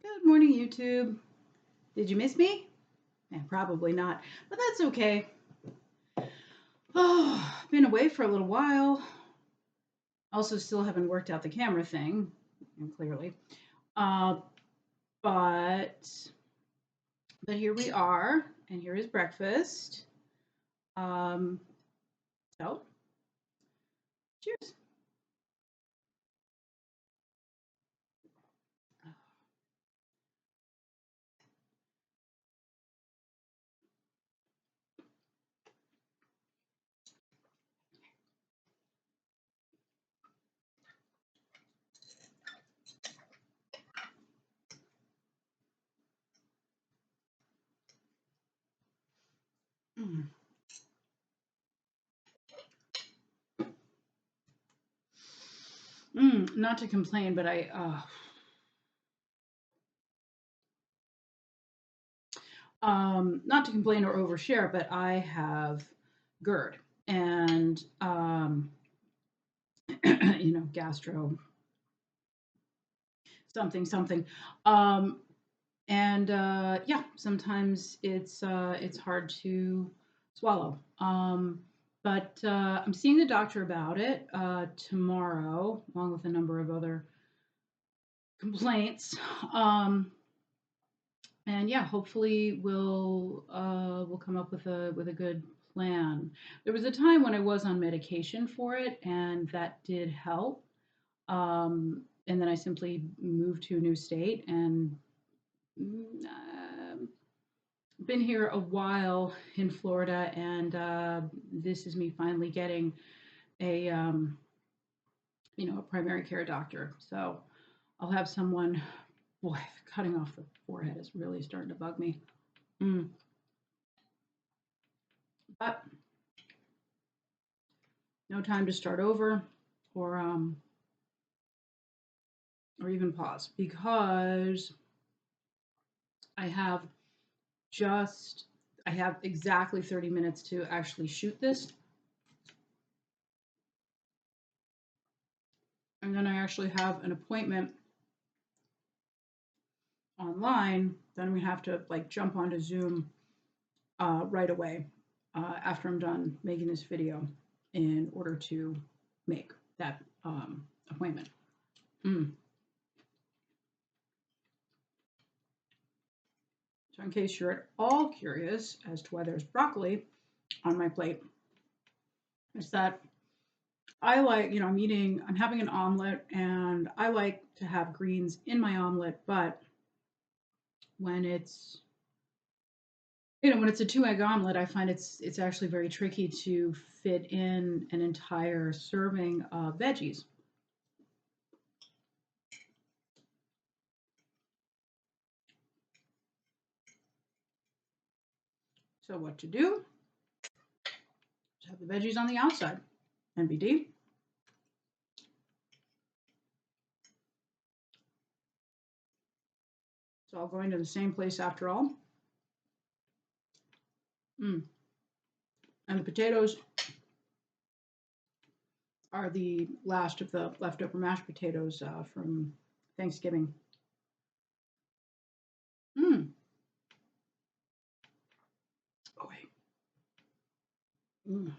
Good morning, YouTube. Did you miss me? Yeah, probably not, but that's okay. Oh, been away for a little while. Also, still haven't worked out the camera thing, clearly. Uh, but here we are, and here is breakfast. Um, so, cheers. Mm. Not to complain, but not to complain or overshare, but I have GERD and gastro something something. Um, and yeah, sometimes it's hard to swallow. But I'm seeing the doctor about it tomorrow, along with a number of other complaints. And yeah, hopefully we'll come up with a good plan. There was a time when I was on medication for it, and that did help. And then I simply moved to a new state and been here a while in Florida, and this is me finally getting a a primary care doctor. So I'll have someone. Boy, cutting off the forehead is really starting to bug me. Mm. But no time to start over or or even pause because I have just I have exactly 30 minutes to actually shoot this, and then I actually have an appointment online. Then we have to like jump onto Zoom right away after I'm done making this video in order to make that appointment. Mm. So in case you're at all curious as to why there's broccoli on my plate, it's that I'm having an omelet and I like to have greens in my omelet, but when it's when it's a 2 egg omelet, I find it's actually very tricky to fit in an entire serving of veggies. So what to do? Just have the veggies on the outside. NBD. It's all going to the same place after all. Mm. And the potatoes are the last of the leftover mashed potatoes from Thanksgiving. Mm. Oh, wait. Mm.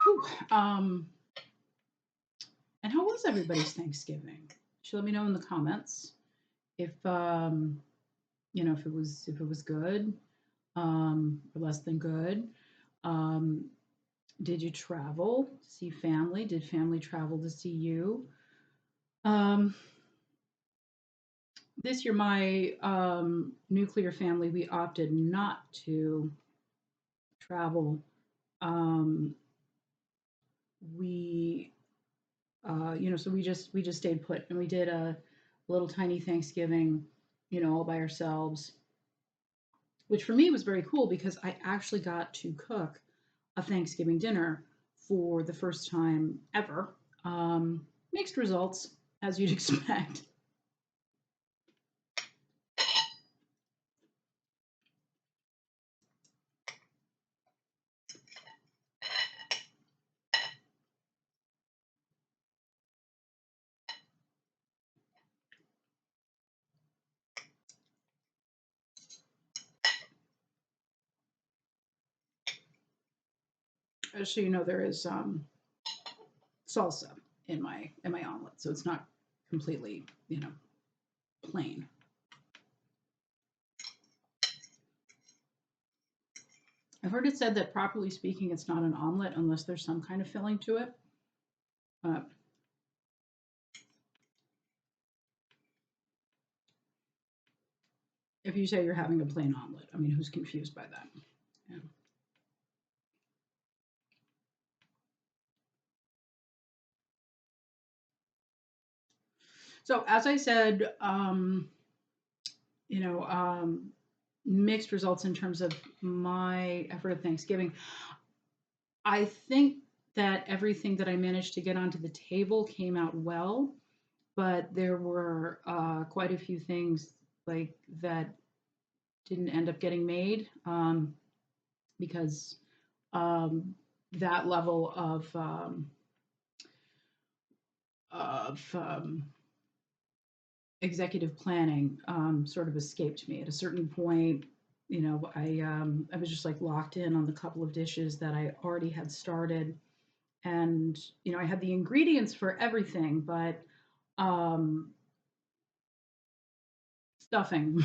Whew. And how was everybody's Thanksgiving? Should let me know in the comments if if it was good or less than good. Um, did you travel to see family? Did family travel to see you? Um, this year, my nuclear family, we opted not to travel. Um, we, so we just stayed put, and we did a little tiny Thanksgiving, all by ourselves, which for me was very cool because I actually got to cook a Thanksgiving dinner for the first time ever. Mixed results, as you'd expect. So you know there is salsa in my omelet, so it's not completely, you know, plain. I've heard it said that properly speaking, it's not an omelet unless there's some kind of filling to it. Uh, if you say you're having a plain omelet, I mean, who's confused by that? Yeah. So as I said, you know, mixed results in terms of my effort at Thanksgiving. I think that everything that I managed to get onto the table came out well, but there were quite a few things like that didn't end up getting made because um, that level of executive planning sort of escaped me at a certain point. You know, I was just like locked in on the couple of dishes that I already had started, and you know, I had the ingredients for everything, but um, stuffing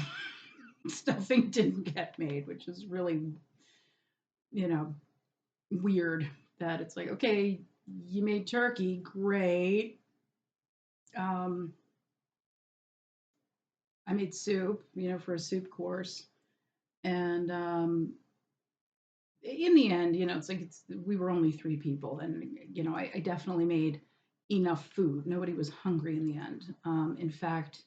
stuffing didn't get made, which is really, you know, weird. That it's like, okay, you made turkey, great. Um, I made soup, you know, for a soup course, and in the end, you know, it's like we were only three people, and you know, I definitely made enough food. Nobody was hungry in the end. In fact,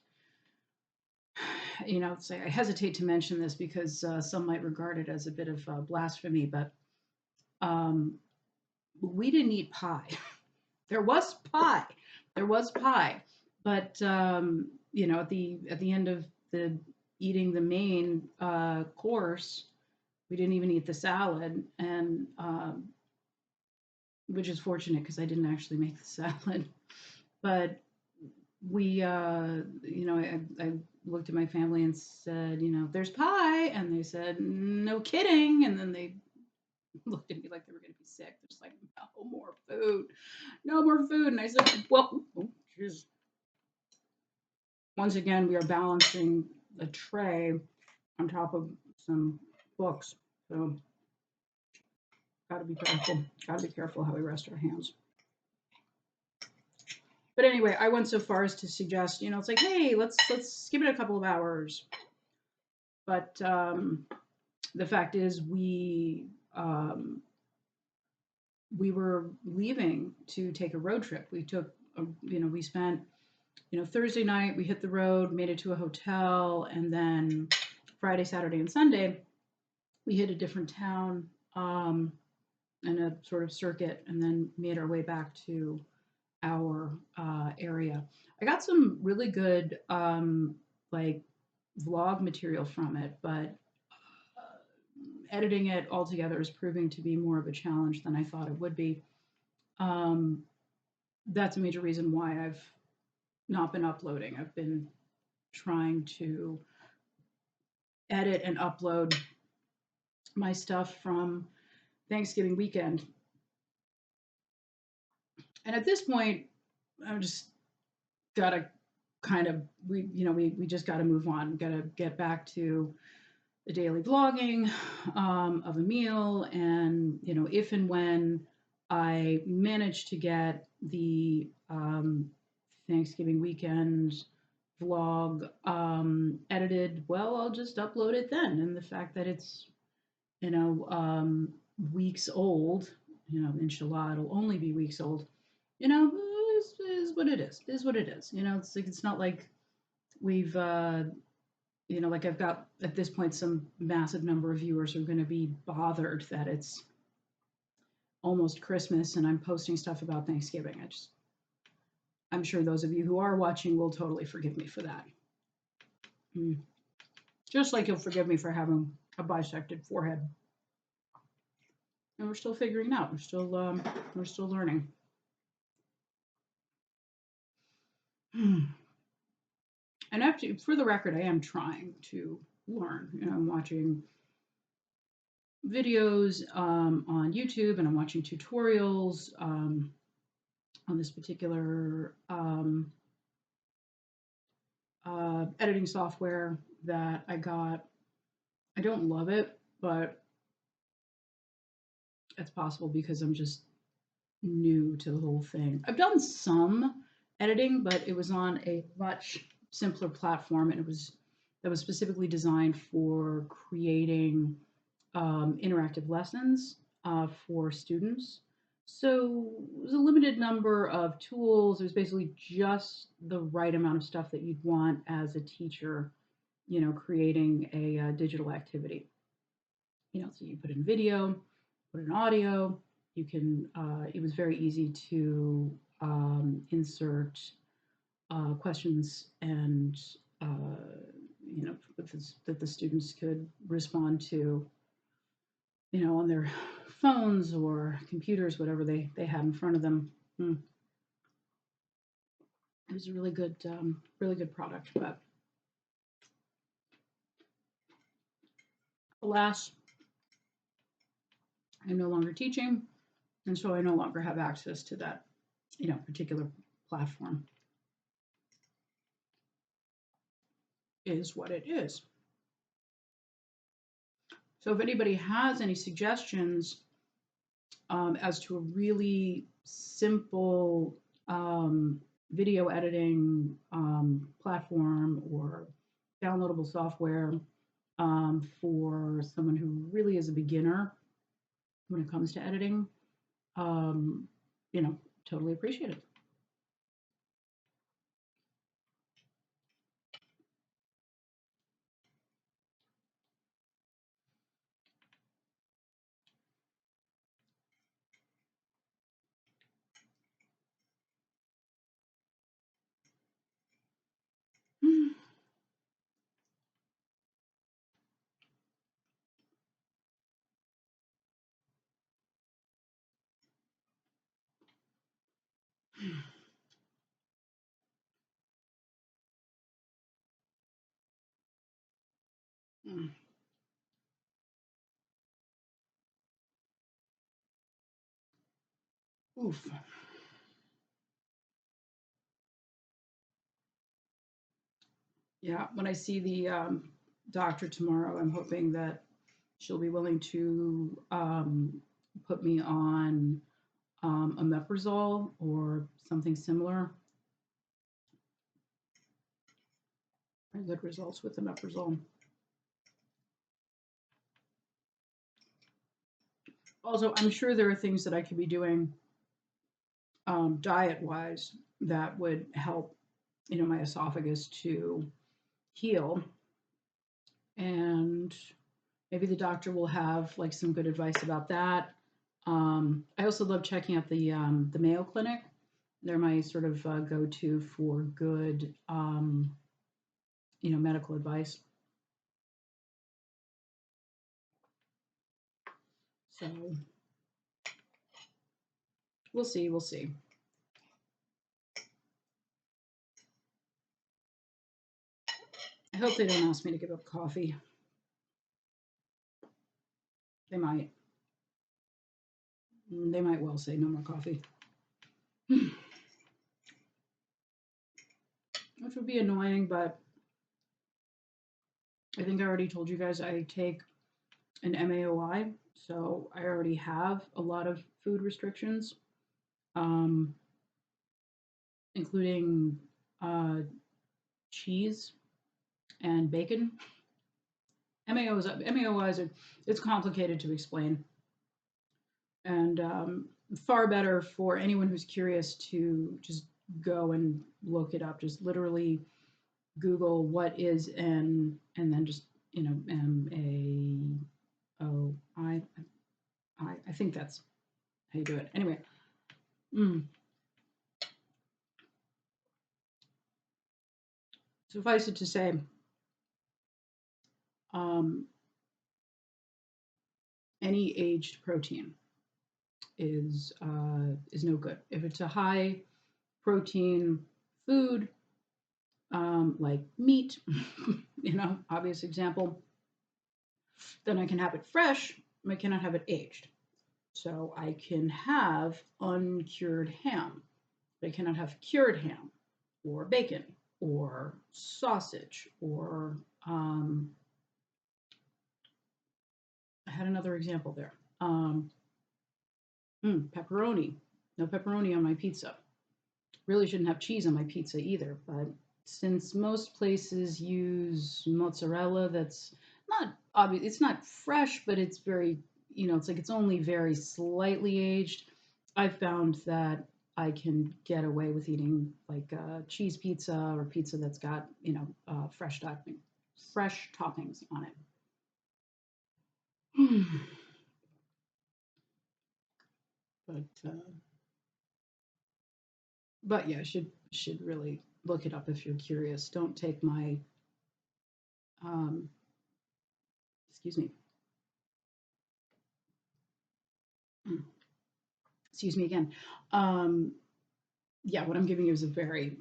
you know, it's like, I hesitate to mention this because some might regard it as a bit of blasphemy, but um, we didn't eat pie. There was pie, there was pie, but you know, at the end of the eating the main course, we didn't even eat the salad, and which is fortunate because I didn't actually make the salad. But we, you know, I looked at my family and said, you know, there's pie, and they said, no kidding, and then they looked at me like they were going to be sick. They're just like, no more food, no more food, and I said, well, oh, geez. Once again, we are balancing a tray on top of some books, so gotta be careful. Gotta be careful how we rest our hands. But anyway, I went so far as to suggest, you know, it's like, hey, let's give it a couple of hours. But the fact is, we were leaving to take a road trip. We took, you know, we spent, you know, Thursday night we hit the road, made it to a hotel, and then Friday, Saturday, and Sunday we hit a different town and a sort of circuit, and then made our way back to our area. I got some really good like vlog material from it, but editing it all together is proving to be more of a challenge than I thought it would be. Um, that's a major reason why I've not been uploading. I've been trying to edit and upload my stuff from Thanksgiving weekend. And at this point, I'm just gotta kind of we just gotta move on. Gotta get back to the daily vlogging of a meal, and you know, if and when I manage to get the Thanksgiving weekend vlog edited, well, I'll just upload it then. And the fact that it's, you know, weeks old, you know, inshallah, it'll only be weeks old, you know, is what it is. Is what it is. You know, it's like, it's not like we've you know, like I've got at this point some massive number of viewers who are going to be bothered that it's almost Christmas and I'm posting stuff about Thanksgiving. I'm sure those of you who are watching will totally forgive me for that. Just like you'll forgive me for having a bisected forehead. And we're still figuring it out. We're still learning. And after, for the record, I am trying to learn. You know, I'm watching videos on YouTube, and I'm watching tutorials on this particular editing software that I got. I don't love it, but it's possible because I'm just new to the whole thing. I've done some editing, but it was on a much simpler platform, and it was that was specifically designed for creating interactive lessons for students. So it was a limited number of tools. It was basically just the right amount of stuff that you'd want as a teacher, creating a digital activity. So you put in video, put in audio. You can. It was very easy to insert questions and that the students could respond to, on their phones or computers, whatever they had in front of them. It was a really good product, but alas, I'm no longer teaching, and so I no longer have access to that, particular platform. Is what it is. So if anybody has any suggestions as to a really simple video editing platform or downloadable software for someone who really is a beginner when it comes to editing, um, totally appreciate it. Oof. Yeah, when I see the doctor tomorrow, I'm hoping that she'll be willing to put me on omeprazole or something similar. I good results with omeprazole. Also, I'm sure there are things that I could be doing diet-wise that would help, my esophagus to heal. And maybe the doctor will have like some good advice about that. I also love checking out the Mayo Clinic. They're my sort of go-to for good, medical advice. So we'll see. We'll see. I hope they don't ask me to give up coffee. They might. They might well say no more coffee. Which would be annoying, but I think I already told you guys I take an MAOI, so I already have a lot of food restrictions, um, including cheese and bacon. MAOIs are, it's complicated to explain, and far better for anyone who's curious to just go and look it up. Just literally Google what is N, and then just MAOI. I think that's how you do it. Anyway, suffice it to say, any aged protein is no good. If it's a high protein food, like meat, obvious example, then I can have it fresh I cannot have it aged. So I can have uncured ham. But I cannot have cured ham or bacon or sausage or I had another example there. Pepperoni. No pepperoni on my pizza. Really shouldn't have cheese on my pizza either, but since most places use mozzarella that's not obvious, it's not fresh, but it's very, it's like it's only very slightly aged. I've found that I can get away with eating like cheese pizza or pizza that's got, fresh toppings on it. but but yeah, should really look it up if you're curious. Don't take my um, excuse me, excuse me again. Um, yeah, what I'm giving you is a very,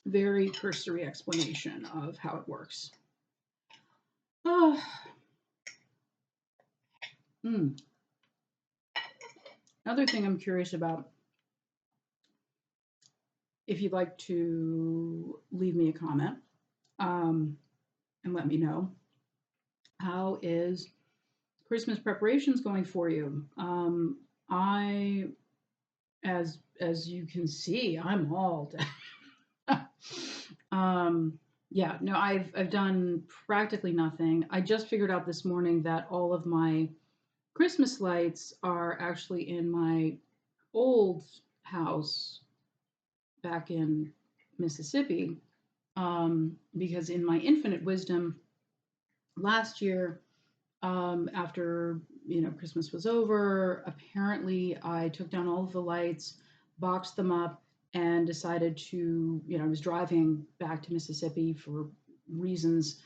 very cursory explanation of how it works. Oh, mm. Another thing I'm curious about, if you'd like to leave me a comment and let me know, how is Christmas preparations going for you? I, as you can see, I'm all yeah, no, I've done practically nothing. I just figured out this morning that all of my Christmas lights are actually in my old house back in Mississippi. Because in my infinite wisdom, last year, after Christmas was over, apparently I took down all of the lights, boxed them up, and decided to, I was driving back to Mississippi for reasons.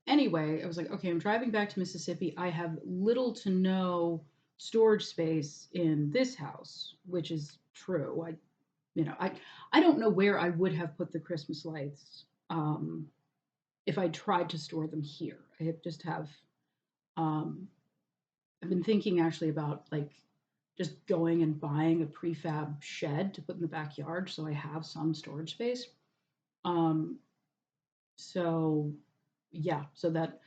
Anyway, I was like, okay, I'm driving back to Mississippi. I have little to no storage space in this house, which is true. I don't know where I would have put the Christmas lights if I tried to store them here. Um, I've been thinking actually about like just going and buying a prefab shed to put in the backyard so I have some storage space. Um, so yeah, so that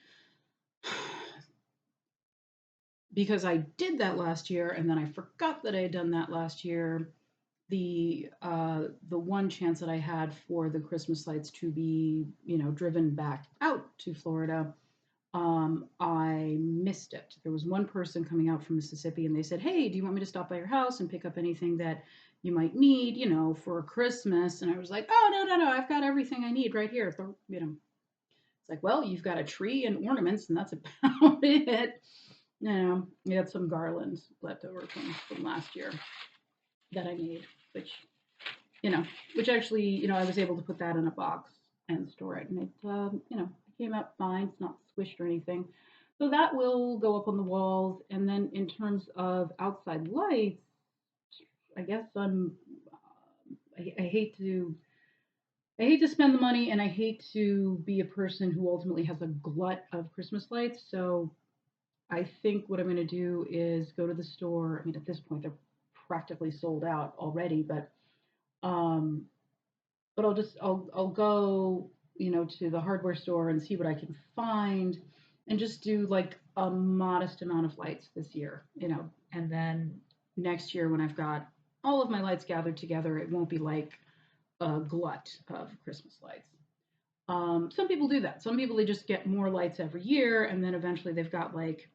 because I did that last year and then I forgot that I had done that last year, the one chance that I had for the Christmas lights to be, driven back out to Florida, I missed it. There was one person coming out from Mississippi and they said, "Hey, do you want me to stop by your house and pick up anything that you might need, for Christmas?" And I was like, "Oh, no, no, no, I've got everything I need right here." It's like, well, you've got a tree and ornaments, and that's about it. We had some garlands left over from last year that I made, which, you know, which actually, I was able to put that in a box and store it, and it came out fine. It's not squished or anything. So that will go up on the walls. And then in terms of outside lights, I guess I hate to spend the money, and I hate to be a person who ultimately has a glut of Christmas lights. So I think what I'm going to do is go to the store. I mean, at this point, they're practically sold out already, um, but I'll go, to the hardware store and see what I can find, and just do like a modest amount of lights this year, and then next year when I've got all of my lights gathered together, it won't be like a glut of Christmas lights. Some people do that. Some people, they just get more lights every year, and then eventually they've got like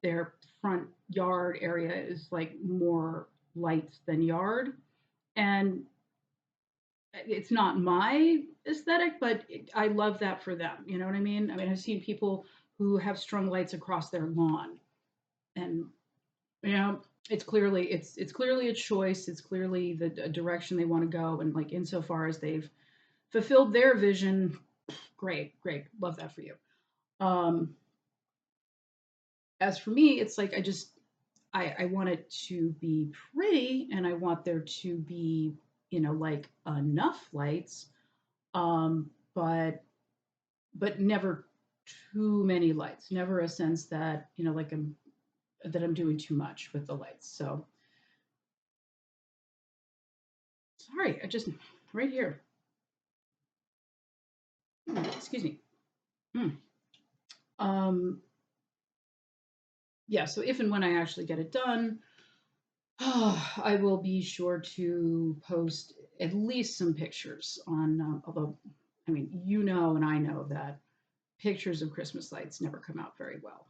their front yard area is like more lights than yard. And it's not my aesthetic, but I love that for them. You know what I mean? I mean, I've seen people who have strung lights across their lawn, and you know, it's clearly a choice. It's clearly the direction they want to go, and like insofar as they've fulfilled their vision, great, great, love that for you. Um, as for me, it's like I want it to be pretty, and I want there to be, like enough lights, but never too many lights. Never a sense that, like I'm doing too much with the lights. So sorry, I just right here. Excuse me. Mm. Um, yeah. So if and when I actually get it done, I will be sure to post at least some pictures on. Although, I mean, and I know that pictures of Christmas lights never come out very well.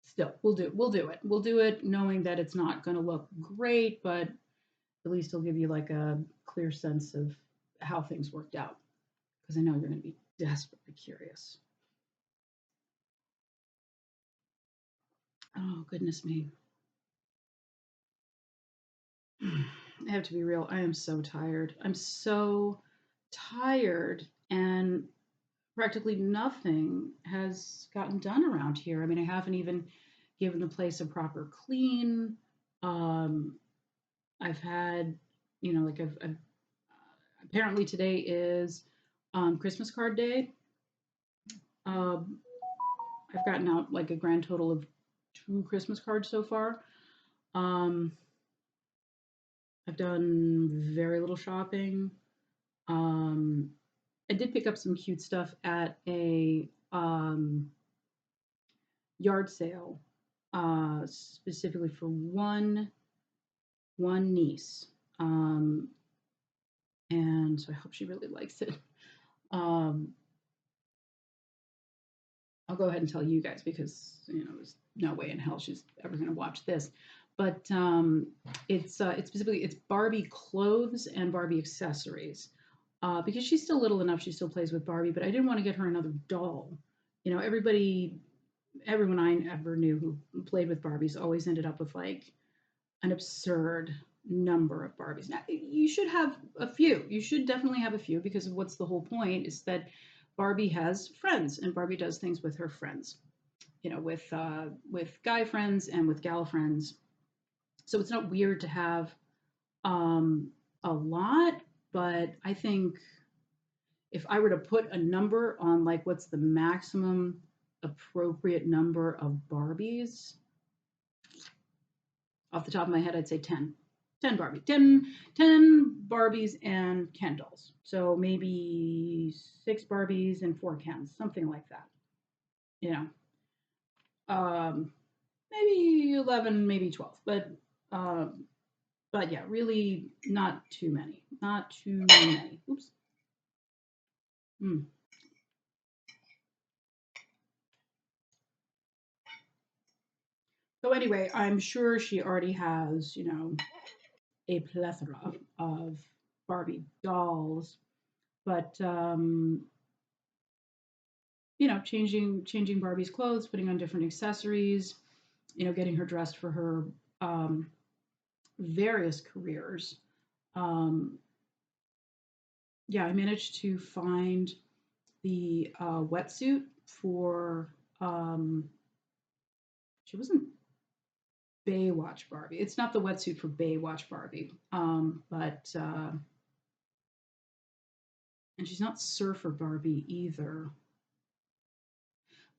Still, we'll do it knowing that it's not going to look great, but at least it'll give you like a clear sense of how things worked out, because I know you're going to be desperately curious. Oh, goodness me. I have to be real. I am so tired. I'm so tired, and practically nothing has gotten done around here. I mean, I haven't even given the place a proper clean. Um, I've had, like I've apparently today is Christmas card day. Um, I've gotten out like a grand total of 2 Christmas cards so far. Um, I've done very little shopping. Um, I did pick up some cute stuff at a yard sale, specifically for one niece, and so I hope she really likes it. Um, I'll go ahead and tell you guys because there's no way in hell she's ever going to watch this. But it's specifically it's Barbie clothes and Barbie accessories, because she's still little enough. She still plays with Barbie, but I didn't want to get her another doll. Everyone I ever knew who played with Barbies always ended up with like an absurd number of Barbies. Now, you should have a few. You should definitely have a few because of what's the whole point is that Barbie has friends and Barbie does things with her friends. With guy friends and with gal friends. So it's not weird to have a lot, but I think if I were to put a number on like what's the maximum appropriate number of Barbies, off the top of my head, I'd say 10. 10 Barbie, 10 Barbies and Ken dolls. So maybe 6 Barbies and 4 Kens, something like that. You maybe 11, maybe 12, um, but yeah, really not too many, not too many. Oops. Mm. So anyway, I'm sure she already has, a plethora of Barbie dolls, but changing Barbie's clothes, putting on different accessories, getting her dressed for her um, various careers. Um, yeah, I managed to find the wetsuit for. She wasn't Baywatch Barbie. It's not the wetsuit for Baywatch Barbie, but and she's not Surfer Barbie either.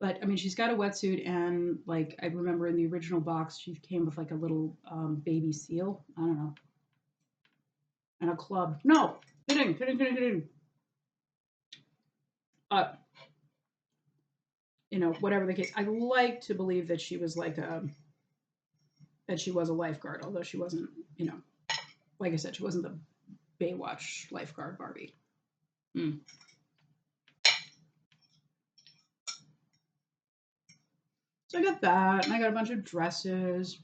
But I mean, she's got a wetsuit, and like I remember in the original box, she came with like a little baby seal. I don't know, and a club. No, kidding. Uh, whatever the case, I like to believe that she was that she was a lifeguard, although she wasn't. Like I said, she wasn't the Baywatch lifeguard Barbie. Mm. So I got that, and I got a bunch of dresses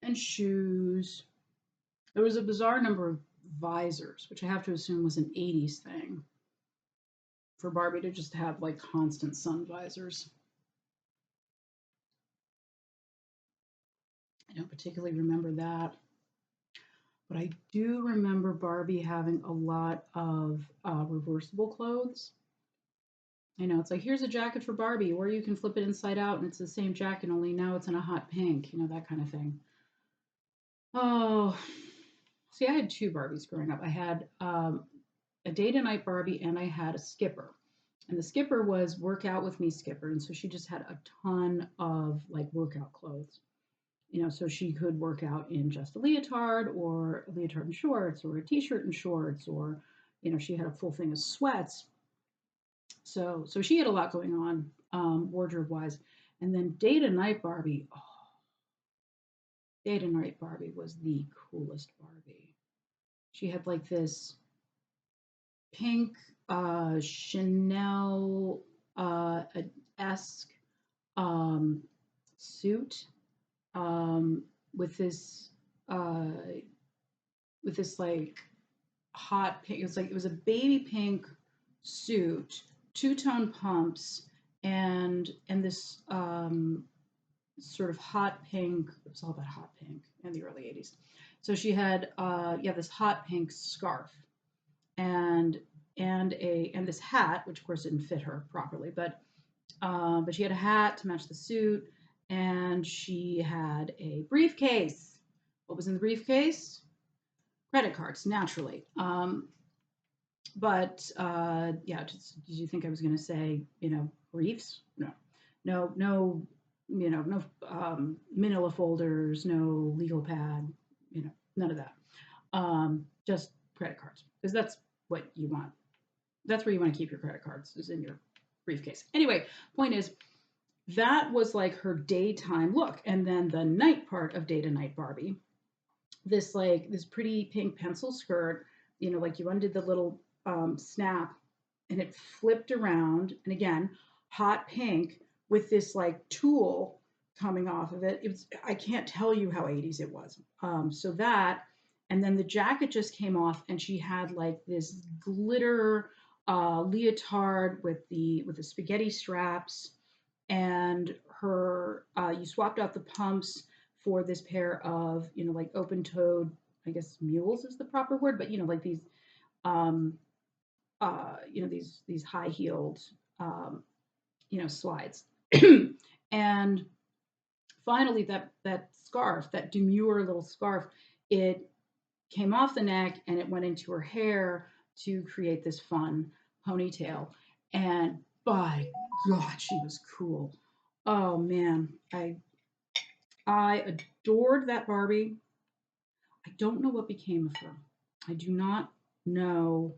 and shoes. There was a bizarre number of visors, which I have to assume was an 80s thing for Barbie to just have like constant sun visors. I don't particularly remember that, but I do remember Barbie having a lot of reversible clothes. It's like, here's a jacket for Barbie, or you can flip it inside out and it's the same jacket, only now it's in a hot pink, that kind of thing. Oh, see, I had 2 Barbies growing up. I had a day to night Barbie, and I had a skipper. And the skipper was work out with me skipper. And so she just had a ton of like workout clothes, so she could work out in just a leotard or a leotard and shorts or a t-shirt and shorts, or, she had a full thing of sweats. So she had a lot going on, wardrobe wise. And then day to night Barbie, oh, day to night Barbie was the coolest Barbie. She had like this pink Chanel esque suit, um, with this uh, like hot pink. It was a baby pink suit, two-tone pumps, and this sort of hot pink. It was all about hot pink in the early 80s. So she had this hot pink scarf, and and this hat, which of course didn't fit her properly, but she had a hat to match the suit, and she had a briefcase. What was in the briefcase? Credit cards, naturally. But yeah, did you think I was going to say, briefs? No, no, no manila folders, no legal pad, none of that. Just credit cards, because that's what you want. That's where you want to keep your credit cards, is in your briefcase. Anyway, point is, that was like her daytime look. And then the night part of Day to Night Barbie, this pretty pink pencil skirt, like you undid the little snap, and it flipped around, and again, hot pink with this like tulle coming off of it. It was, I can't tell you how 80s it was. So that, and then the jacket just came off, and she had like this glitter leotard with the spaghetti straps, and her you swapped out the pumps for this pair of, like open-toed, I guess mules is the proper word, but like these um these high-heeled slides. And finally, that scarf, that demure little scarf, it came off the neck and it went into her hair to create this fun ponytail. And by God, she was cool. Oh man, I adored that Barbie. I don't know what became of her. I do not know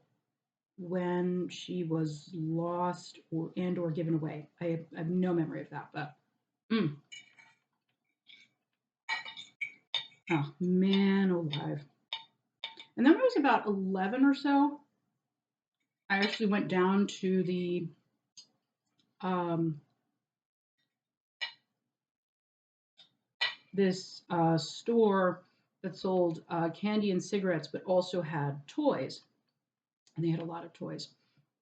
when she was lost or given away. I have no memory of that, but oh man alive. And then when I was about 11 or so, I actually went down to the this store that sold candy and cigarettes, but also had toys. And they had a lot of toys.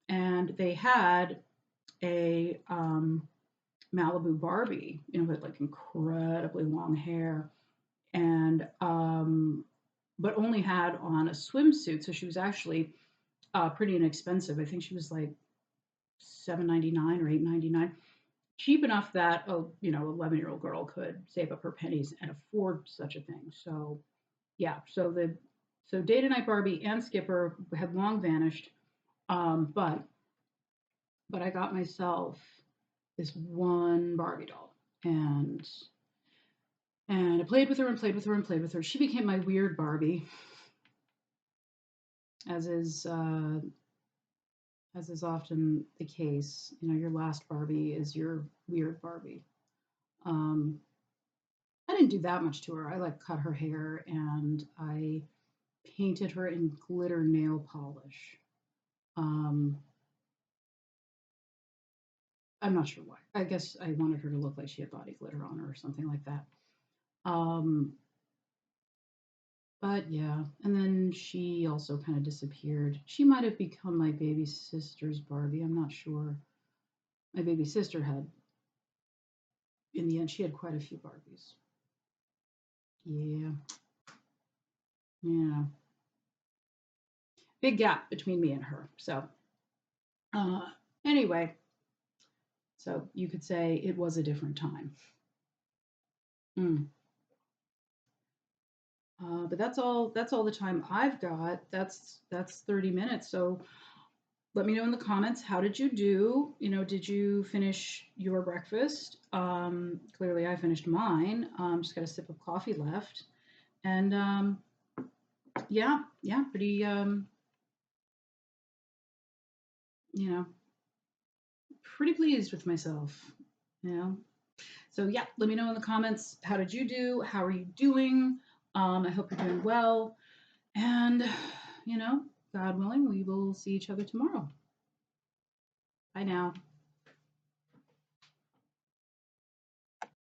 And they had a Malibu Barbie, with like incredibly long hair, and but only had on a swimsuit. So she was actually pretty inexpensive. I think she was like $7.99 or $8.99. Cheap enough that 11-year-old girl could save up her pennies and afford such a thing. So yeah, so Day to Night Barbie and Skipper had long vanished, but I got myself this one Barbie doll, and I played with her and played with her and played with her. She became my weird Barbie, as is often the case. Your last Barbie is your weird Barbie. I didn't do that much to her. I like cut her hair, and I painted her in glitter nail polish. I'm not sure why. I guess I wanted her to look like she had body glitter on her or something like that. But yeah, and then she also kind of disappeared. She might have become my baby sister's Barbie. I'm not sure. My baby sister had, in the end, she had quite a few Barbies. Yeah. Yeah. Big gap between me and her. So, anyway, so you could say it was a different time. Mm. But that's all the time I've got. That's 30 minutes. So let me know in the comments, how did you do? You know, did you finish your breakfast? Clearly I finished mine. Just got a sip of coffee left. And yeah, yeah, pretty you know, pretty pleased with myself, you know. So yeah, let me know in the comments, how did you do? How are you doing? I hope you're doing well. And you know, God willing, we will see each other tomorrow. Bye now.